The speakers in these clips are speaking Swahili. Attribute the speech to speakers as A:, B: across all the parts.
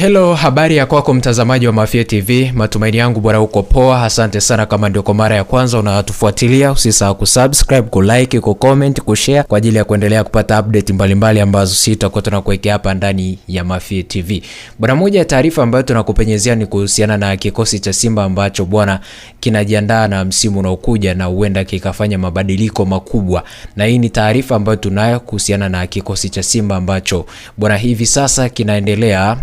A: Hello, habari ya kwako mtazamaji wa Mafia TV. Matumaini yangu bwana uko poa. Asante sana kama ndio kwa mara ya kwanza unatufuatilia. Usisahau kusubscribe, kulike, kucomment, kushare kwa ajili ya kuendelea kupata update mbalimbali ambazo sitakuwa tunakuwekea hapa ndani ya Mafia TV. Bwana, moja ya taarifa ambayo tunakupenyezea ni kuhusiana na kikosi cha Simba ambacho bwana kinajiandaa na msimu unaokuja na huenda kikafanya mabadiliko makubwa. Na hii ni taarifa ambayo tunayo kuhusiana na kikosi cha Simba ambacho bwana hivi sasa kinaendelea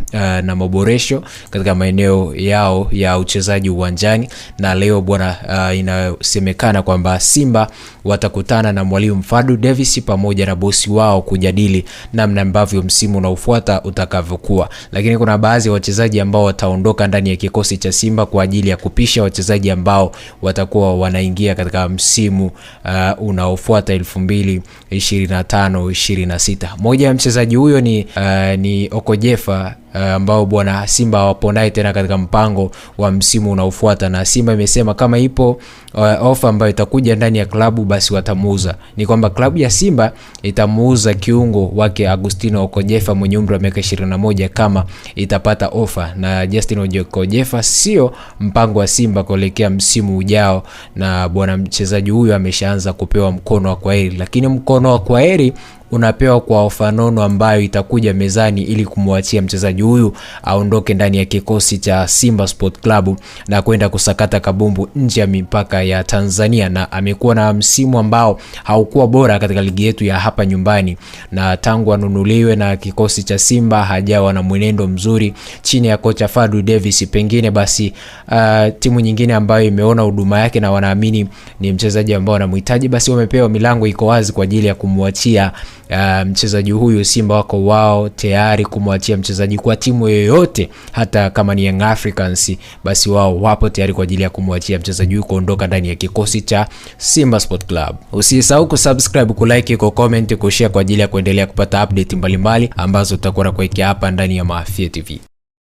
A: na maboresho katika maeneo yao ya uchezaji uwanjani. Na leo bwana inasemekana kwamba Simba watakutana na mwalimu Fadlu Davis pamoja na bosi wao kujadili namna ambavyo msimu unaofuata utakavyokuwa. Lakini kuna baadhi ya wachezaji ambao wataondoka ndani ya kikosi cha Simba kwa ajili ya kupisha wachezaji ambao watakuwa wanaingia katika msimu unaofuata 2025-26. Moja ya mchezaji huyo ni Okojefa ambao bwana Simba wapo naye tena katika mpango wa msimu unaofuata, na Simba imesema kama ipo offer ambayo itakuja ndani ya klabu basi watamuuza. Ni kwamba klabu ya Simba itamuuza kiungo wake Agustino Okojefa mwenye umri wa miaka 21 kama itapata offer, na Justin Okojefa sio mpango wa Simba kuelekea msimu ujao, na bwana mchezaji huyu ameshaanza kupewa mkono wa kwaheri. Lakini mkono wa kwaheri unapewa kwa ofa nono ambayo itakuja mezani ili kumwachia mchezaji huyu aondoke ndani ya kikosi cha Simba Sport Club na kwenda kusakata kabumbu nje ya mipaka ya Tanzania. Na amekuwa na msimu ambao haukuwa bora katika ligi yetu ya hapa nyumbani, na tangu anunuliwe na kikosi cha Simba hajawa na mwenendo mzuri chini ya kocha Fadlu Davis. Pengine basi timu nyingine ambayo imeona huduma yake na wanaamini ni mchezaji ambao wanamhitaji, basi wamepewa milango iko wazi kwa ajili ya kumwachia mchezaji huyu. Simba wako wao tayari kumwachia mchezaji kwa timu yoyote, hata kama ni Young Africans, basi wao wapo tayari kwa ajili ya kumwachia mchezaji huyu kuondoka ndani ya kikosi cha Simba Sport Club. Usisahau kusubscribe, kulike, kucomment, kushare kwa ajili ya kuendelea kupata update mbalimbali ambazo tutakuwa nakuwekea hapa ndani ya Mafia TV.